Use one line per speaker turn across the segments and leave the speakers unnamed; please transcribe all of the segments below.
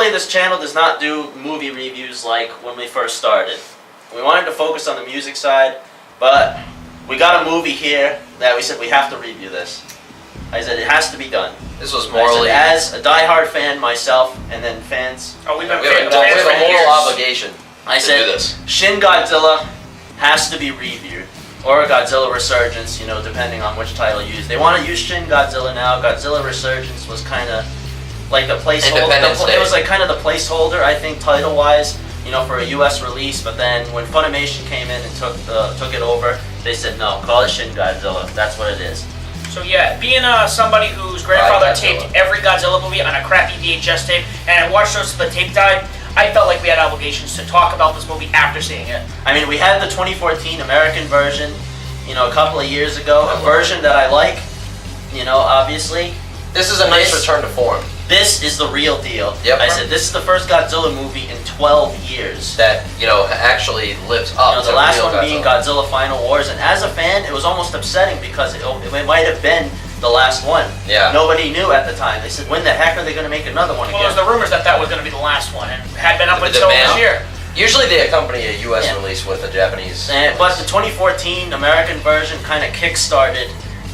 Normally this channel does not do movie reviews like when we first started. We wanted to focus on the music side, but we got a movie here that we said we have to review this. I said it has to be done.
This was morally...
as a diehard fan myself, and then fans...
Oh, we have
a moral obligation
I
to
said,
do this.
Shin Godzilla has to be reviewed. Or Godzilla Resurgence, you know, depending on which title you use. They want to use Shin Godzilla now. Godzilla Resurgence was kind of like the placeholder. It was like kind of the placeholder, I think, title-wise, you know, for a U.S. release. But then when Funimation came in and took it over, they said, no, call it Shin Godzilla. That's what it is.
So yeah, being somebody whose grandfather taped every Godzilla movie on a crappy VHS tape, and I watched those till the tape died, I felt like we had obligations to talk about this movie after seeing it.
I mean, we had the 2014 American version, you know, a couple of years ago, a version that I like, you know, obviously.
This is a nice return to form.
This is the real deal.
Yep.
I said, this is the first Godzilla movie in 12 years.
That, you know, actually lives up to
the last
real
one being Godzilla Final Wars, and as a fan, it was almost upsetting because it might have been the last one.
Yeah.
Nobody knew at the time. They said, when the heck are they going to make another one again?
Well, there's the rumors that was going to be the last one, and had been up until this year.
Usually they accompany a U.S. release with a Japanese release.
But the 2014 American version kind of kick-started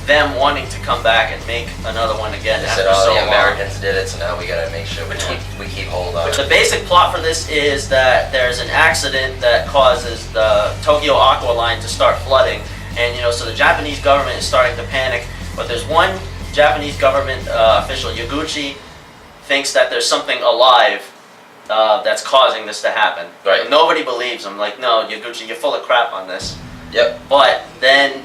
them wanting to come back and make another one again.
They said, oh, the Americans did it, so now we got to make sure we keep hold on.
The basic plot for this is that there's an accident that causes the Tokyo Aqua Line to start flooding, and you know, so the Japanese government is starting to panic. But there's one Japanese government official, Yaguchi, thinks that there's something alive that's causing this to happen.
Right.
And nobody believes him. Like, no, Yaguchi, you're full of crap on this.
Yep.
But then,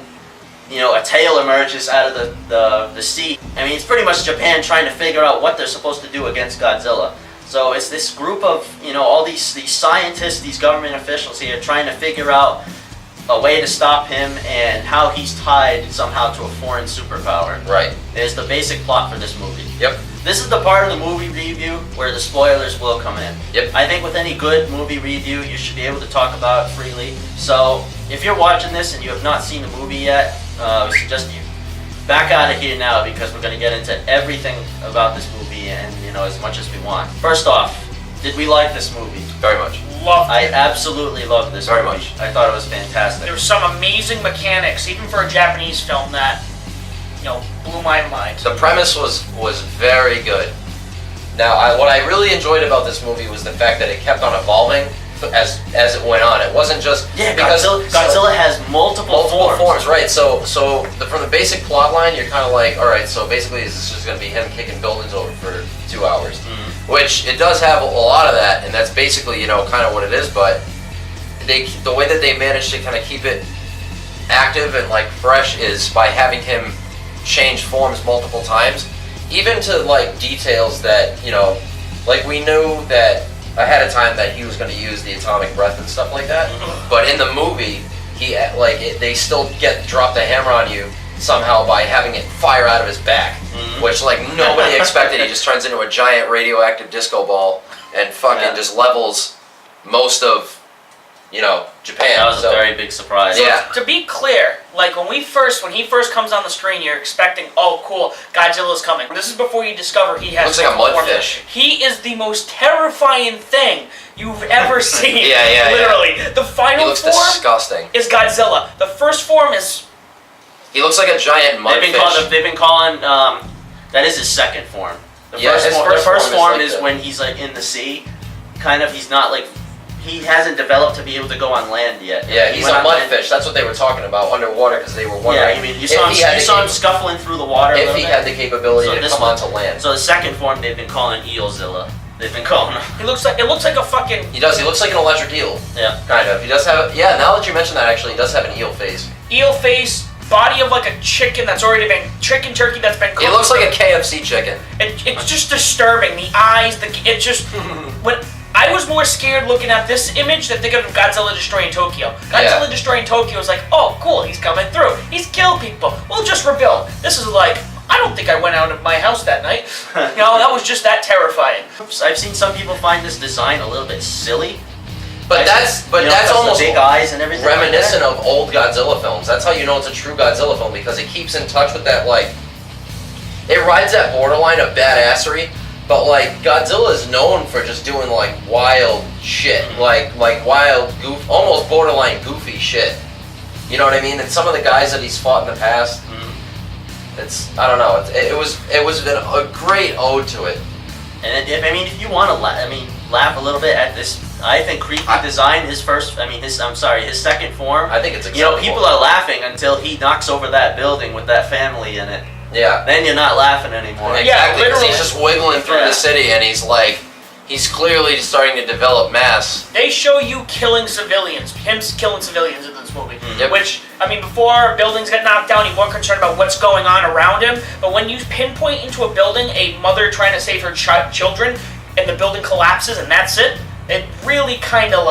you know, a tail emerges out of the sea. I mean, it's pretty much Japan trying to figure out what they're supposed to do against Godzilla. So it's this group of, you know, all these scientists, these government officials here trying to figure out a way to stop him and how he's tied somehow to a foreign superpower.
Right.
Is the basic plot for this movie.
Yep.
This is the part of the movie review where the spoilers will come in.
Yep.
I think with any good movie review, you should be able to talk about it freely. So if you're watching this and you have not seen the movie yet, we suggest you back out of here now because we're going to get into everything about this movie and, you know, as much as we want. First off, did we like this movie?
Very much.
I absolutely loved this
very
movie.
much.
I thought it was fantastic.
There were some amazing mechanics, even for a Japanese film, that, you know, blew my mind.
The premise was very good. Now, what I really enjoyed about this movie was the fact that it kept on evolving as it went on. It wasn't just
because Godzilla has multiple forms.
Right? So from the basic plot line, you're kind of like, all right. So basically, it's just going to be him kicking buildings over for 2 hours, which it does have a lot of that, and that's basically, you know, kind of what it is. But the way that they managed to kind of keep it active and like fresh is by having him change forms multiple times, even to like details that, you know, like we knew that ahead of time that he was going to use the atomic breath and stuff like that. But in the movie, they still drop the hammer on you somehow by having it fire out of his back, which like nobody expected. He just turns into a giant radioactive disco ball and fucking just levels most of, you know, Japan.
That was a very big surprise.
Yeah.
To be clear, like when he first comes on the screen, you're expecting, oh cool, Godzilla's coming. This is before you discover he has.
Looks like a mudfish.
He is the most terrifying thing you've ever seen.
Yeah.
Literally, the final
looks
form
disgusting.
is Godzilla. The first form is.
He looks like a giant mudfish.
They've been calling. That is his second form. The first form is when he's like in the sea. Kind of, he's not like. He hasn't developed to be able to go on land yet.
Yeah, he's a mudfish. That's what they were talking about underwater because they were wondering.
Yeah, I mean, you saw him scuffling through the water.
If he had the capability to come onto land.
So the second form they've been calling Eelzilla. They've been calling him.
It looks like a fucking.
He does. He looks like an electric eel.
Yeah,
kind of. He does have. Yeah, now that you mention that, actually, he does have an eel face.
Eel face. Body of like a chicken that's already been chicken turkey that's been cooked.
It looks like a KFC chicken.
It's just disturbing. The eyes, it just when I was more scared looking at this image than thinking of Godzilla destroying Tokyo. Godzilla destroying Tokyo was like, oh cool, he's coming through. He's killed people. We'll just rebuild. This is like, I don't think I went out of my house that night. You know, that was just that terrifying.
I've seen some people find this design a little bit silly.
But that's almost
big eyes and everything
reminiscent of old Godzilla films. That's how you know it's a true Godzilla film because it keeps in touch with that, like, it rides that borderline of badassery, But like Godzilla is known for just doing like wild shit, like wild almost borderline goofy shit. You know what I mean? And some of the guys that he's fought in the past, it's I don't know. It was a great ode to it.
And if you want to laugh a little bit at this, I think creepy design. His second form.
I think it's acceptable.
People are laughing until he knocks over that building with that family in it.
Yeah.
Then you're not laughing anymore.
Exactly, because he's just wiggling through the city, and he's clearly starting to develop mass.
They show you killing civilians, him killing civilians in this movie.
Yep.
Which, before buildings get knocked down, you're more concerned about what's going on around him. But when you pinpoint into a building a mother trying to save her children, and the building collapses, and that's it, it really kind of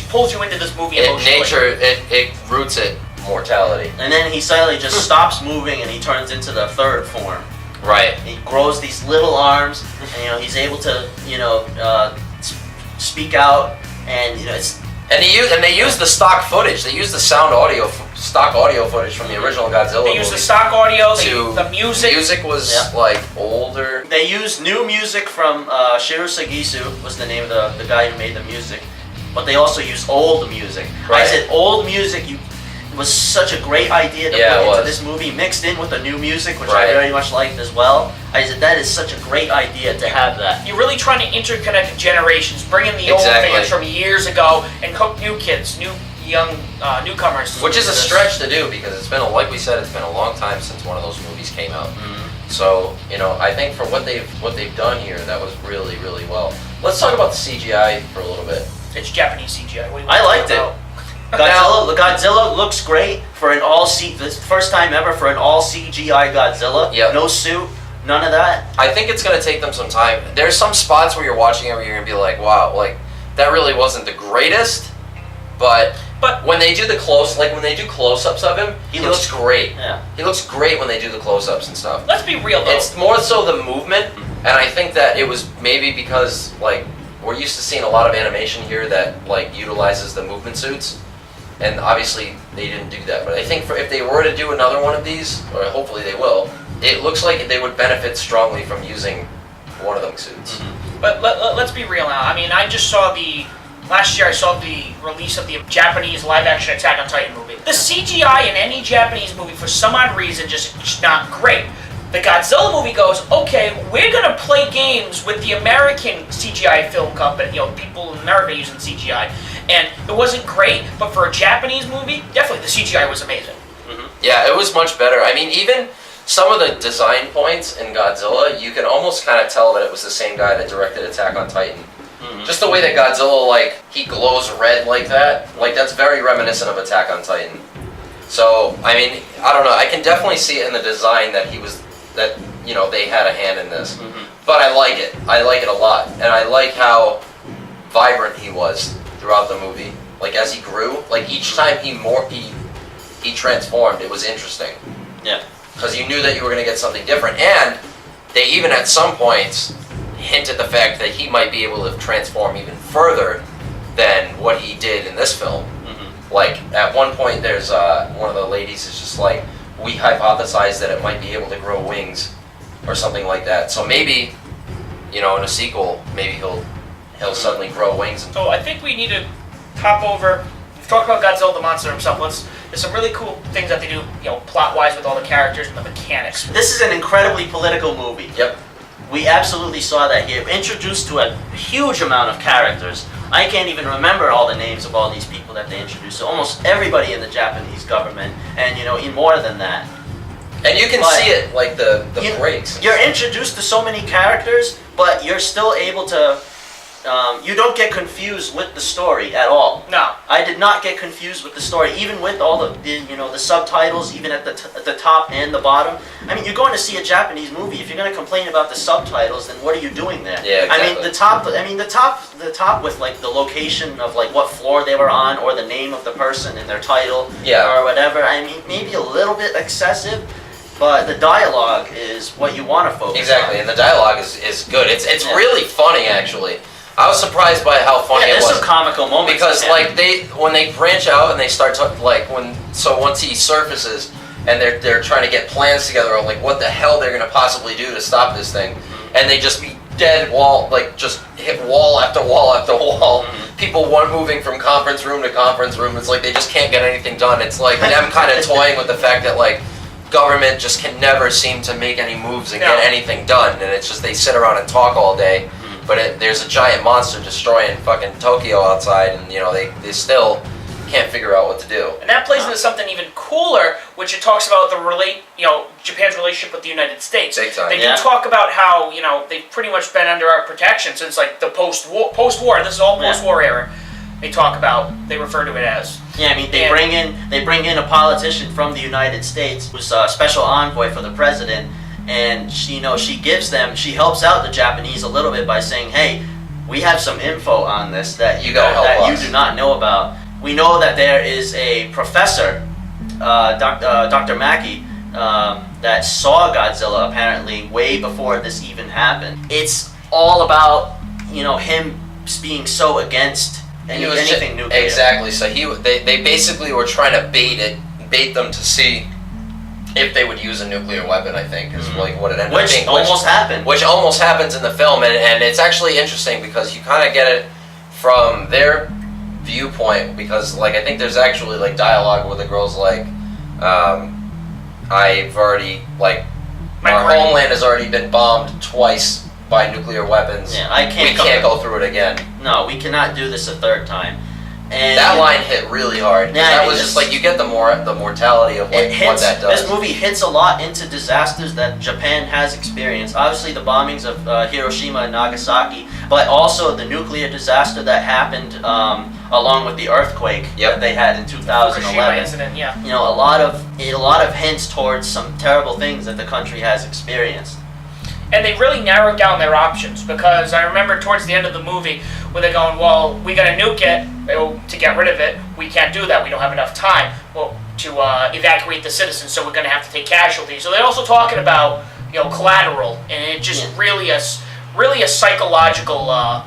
pulls you into this movie emotionally.
It roots it. Mortality.
And then he suddenly just stops moving and he turns into the third form.
Right.
He grows these little arms and he's able to speak out and
they use the stock footage. They use the stock audio footage from the original Godzilla movie.
They use the stock audio, the music.
The music was older.
They used new music from Shigeru Sagisu was the name of the guy who made the music, but they also used old music.
Right.
I said old music. Was such a great idea to put into this movie, mixed in with the new music, which I very much liked as well. I said that is such a great idea to have that.
You're really trying to interconnect generations, bring in the old fans from years ago, and hook new kids, young newcomers.
Which is a stretch to do because it's been like we said, it's been a long time since one of those movies came out. Mm-hmm. So I think for what they've done here, that was really really well. Let's talk about the CGI for a little bit.
It's Japanese CGI.
I liked it. Godzilla looks great for the first time ever for an all CGI Godzilla.
Yep.
No suit, none of that.
I think it's gonna take them some time. There's some spots where you're watching it where you're gonna be like, wow, that really wasn't the greatest. But when they do close-ups of him, he looks great.
Yeah.
He looks great when they do the close-ups and stuff.
Let's be real though.
It's more so the movement, and I think that it was maybe because we're used to seeing a lot of animation here that utilizes the movement suits. And obviously they didn't do that, but I think if they were to do another one of these, or hopefully they will, it looks like they would benefit strongly from using one of them suits.
Mm-hmm. But let's be real now. I just saw last year I saw the release of the Japanese live-action Attack on Titan movie. The CGI in any Japanese movie, for some odd reason, just not great. The Godzilla movie goes, okay, we're gonna play games with the American CGI film company, people in America using CGI. And it wasn't great, but for a Japanese movie, definitely the CGI was amazing.
Mm-hmm. Yeah, it was much better. Even some of the design points in Godzilla, you can almost kind of tell that it was the same guy that directed Attack on Titan. Mm-hmm. Just the way that Godzilla, he glows red like that, that's very reminiscent of Attack on Titan. So, I don't know, I can definitely see it in the design that they had a hand in this. Mm-hmm. But I like it. I like it a lot. And I like how vibrant he was throughout the movie. As he grew, each time he transformed, it was interesting.
Yeah.
Because you knew that you were going to get something different. And they even at some points hinted the fact that he might be able to transform even further than what he did in this film. Mm-hmm. At one point there's one of the ladies is just we hypothesized that it might be able to grow wings or something like that. So maybe, in a sequel, maybe he'll suddenly grow wings.
So I think we need to hop over. We've talked about Godzilla the monster himself. There's some really cool things that they do, plot-wise with all the characters and the mechanics.
This is an incredibly political movie.
Yep.
We absolutely saw that here. Introduced to a huge amount of characters. I can't even remember all the names of all these people that they introduced. So almost everybody in the Japanese government, and even more than that.
And you can see it, the breaks.
You're introduced to so many characters, but you're still able to. You don't get confused with the story at all.
No,
I did not get confused with the story, even with all the subtitles, even at the top and the bottom. You're going to see a Japanese movie. If you're going to complain about the subtitles, then what are you doing there?
Yeah, exactly.
The top with the location of what floor they were on, or the name of the person in their title, or whatever. Maybe a little bit excessive. But the dialogue is what you want to focus on.
Exactly, and the dialogue is good. It's really funny, actually. I was surprised by how funny it was.
There's some comical moments.
Because when they branch out and they start once he surfaces and they're trying to get plans together of what the hell they're gonna possibly do to stop this thing, and they just be dead wall, like just hit wall after wall after wall. People moving from conference room to conference room. It's like they just can't get anything done. It's like them kind of toying with the fact that like government just can never seem to make any moves and get anything done, and it's just they sit around and talk all day. But there's a giant monster destroying fucking Tokyo outside, and you know they still can't figure out what to do.
And that plays into something even cooler, which it talks about Japan's relationship with the United States.
Big time.
They do talk about how they've pretty much been under our protection since like the post-war. This is all post-war era. They refer to it as.
Yeah, I mean they bring in a politician from the United States who's a special envoy for the president, and she helps out the Japanese a little bit by saying, hey, we have some info on this that you do not know about. We know that there is a professor, Dr. Mackey, that saw Godzilla apparently way before this even happened. It's all about him being so against anything nuclear.
Exactly. So they basically were trying to bait them to see if they would use a nuclear weapon. I think is like what it ended up being. Which almost happens in the film, and it's actually interesting because you kind of get it from their viewpoint, because like I think there's actually like dialogue where the girl's like, I've already our homeland has already been bombed twice by nuclear weapons.
Yeah,
we can't go through it again.
No, we cannot do this a third time. And
that line hit really hard. That was just like you get the mortality of what that does.
This movie hits a lot into disasters that Japan has experienced. Obviously, the bombings of Hiroshima and Nagasaki, but also the nuclear disaster that happened along with the earthquake that they had in 2011.
Incident, yeah.
A lot of hints towards some terrible things that the country has experienced.
And they really narrowed down their options, because I remember towards the end of the movie where they're going, well, we gotta nuke it to get rid of it. We can't do that. We don't have enough time to evacuate the citizens, so we're gonna have to take casualties. So they're also talking about collateral, and it just really a psychological.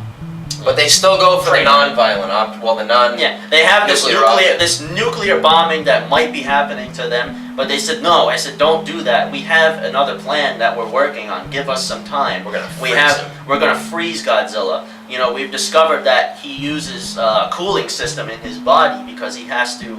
But they still go for the non-violent option. Well,
they have this nuclear bombing that might be happening to them, but they said no. I said don't do that. We have another plan that we're working on. Give us some time. We're gonna freeze Godzilla. We've discovered that he uses a cooling system in his body because he has to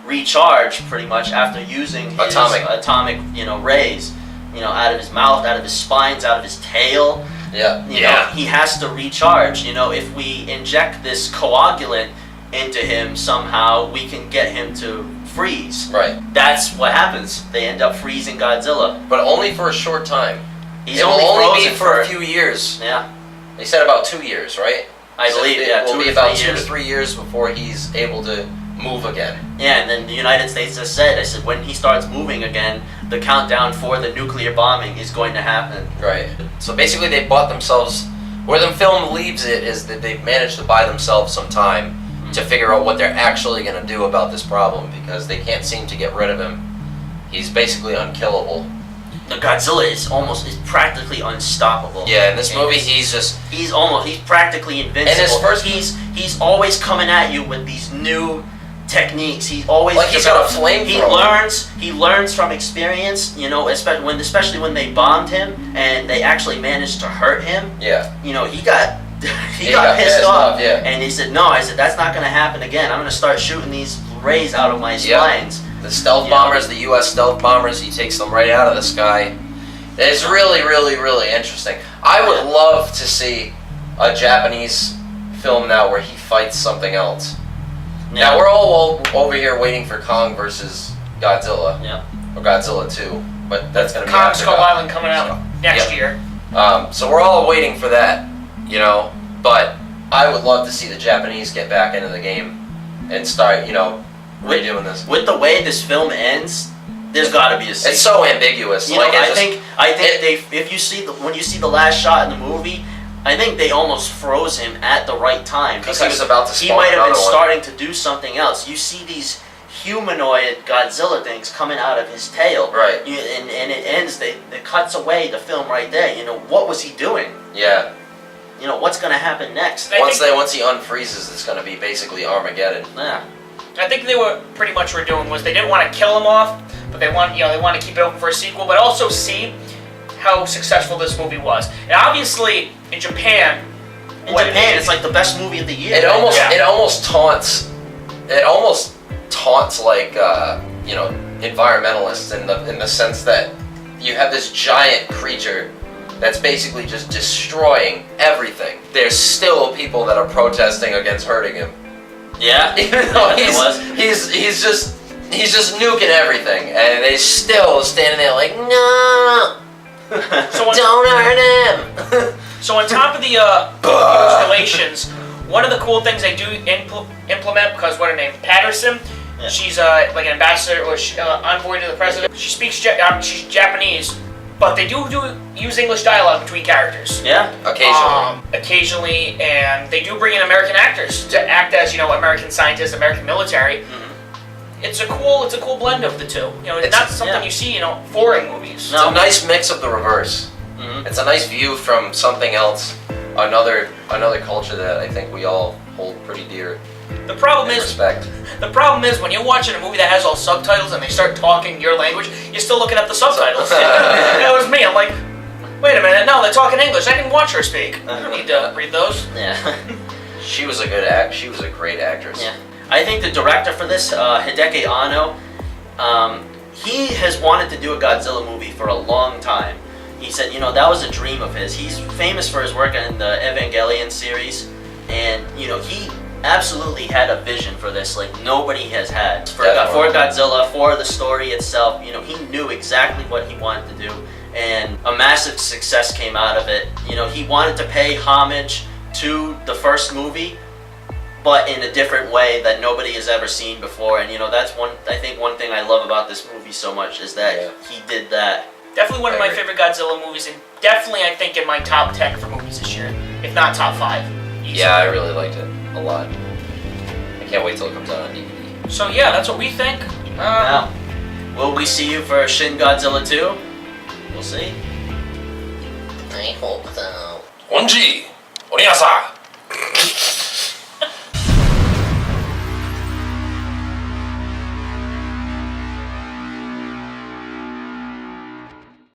recharge pretty much after using his atomic rays. Out of his mouth, out of his spines, out of his tail. He has to recharge. If we inject this coagulant into him somehow, we can get him to freeze.
Right.
That's what happens. They end up freezing Godzilla.
But only for a short time.
It
will only be for a few years.
Yeah.
They said about 2 years, right?
I believe,
it will be about 2 to 3 years before he's able to move again.
Yeah, and then the United States has said, when he starts moving again, the countdown for the nuclear bombing is going to happen.
Right. So basically they bought themselves, where the film leaves it is that they've managed to buy themselves some time to figure out what they're actually going to do about this problem, because they can't seem to get rid of him. He's basically unkillable.
The Godzilla is practically unstoppable.
Yeah, in this movie he's
practically invincible. And he's always coming at you with these new techniques. He's always
he's got a flamethrower.
He learns from experience. Especially when they bombed him and they actually managed to hurt him.
Yeah.
He got pissed off.
Yeah.
And he said, "No," I said, "that's not going to happen again. I'm going to start shooting these rays out of my spines."
The stealth bombers, the U.S. stealth bombers, he takes them right out of the sky. It's really, really, really interesting. I would love to see a Japanese film now where he fights something else. Yeah. Now we're all over here waiting for Kong versus Godzilla.
Yeah.
Or Godzilla 2, but that's going to be
Kong
after
Skull Island coming out next year.
So we're all waiting for that, But I would love to see the Japanese get back into the game and start, redoing this.
With the way this film ends, there's got to be a sequel.
It's so ambiguous.
I think when you see the last shot in the movie, I think they almost froze him at the right time
because he was about to spawn.
He might have been starting to do something else. You see these humanoid Godzilla things coming out of his tail,
right?
And it ends. It cuts away the film right there. What was he doing?
Yeah.
What's going to happen next?
Once he unfreezes, it's going to be basically Armageddon.
Yeah.
I think they were pretty much were doing was they didn't want to kill him off, but they want to keep it open for a sequel, but also see how successful this movie was. And obviously, in Japan,
it's like the best movie of the year.
It almost taunts like environmentalists in the sense that you have this giant creature that's basically just destroying everything. There's still people that are protesting against hurting him.
Yeah.
Even though he's just nuking everything, and they still standing there like, no, don't hurt him.
So on top of the installations, one of the cool things they do implement, because what her name, Patterson, she's like an ambassador or envoy to the president. She speaks she's Japanese, but they do use English dialogue between characters.
Yeah,
occasionally, and they do bring in American actors to act as American scientists, American military. Mm-hmm. It's a cool blend of the two. It's not something you see in foreign movies.
No. It's a nice mix of the reverse. Mm-hmm. It's a nice view from something else, another culture that I think we all hold pretty dear.
The problem is
respect.
The problem is when you're watching a movie that has all subtitles and they start talking your language, you're still looking at the subtitles. That was me. I'm like, wait a minute, no, they're talking English. I didn't watch her speak. I don't need to read those.
Yeah.
She was a great actress.
Yeah. I think the director for this, Hideki Anno, he has wanted to do a Godzilla movie for a long time. He said, that was a dream of his. He's famous for his work in the Evangelion series, and he absolutely had a vision for this like nobody has had. For Godzilla, for the story itself, he knew exactly what he wanted to do, and a massive success came out of it. He wanted to pay homage to the first movie, but in a different way that nobody has ever seen before. And that's one thing I love about this movie so much is that he did that.
Definitely one of my favorite Godzilla movies, and definitely I think in my top 10 for movies this year, if not top 5. Easily.
Yeah, I really liked it a lot. I can't wait till it comes out on DVD.
So yeah, that's what we think.
Now, will we see you for Shin Godzilla 2? We'll see.
I hope so.
恩師、お兄さん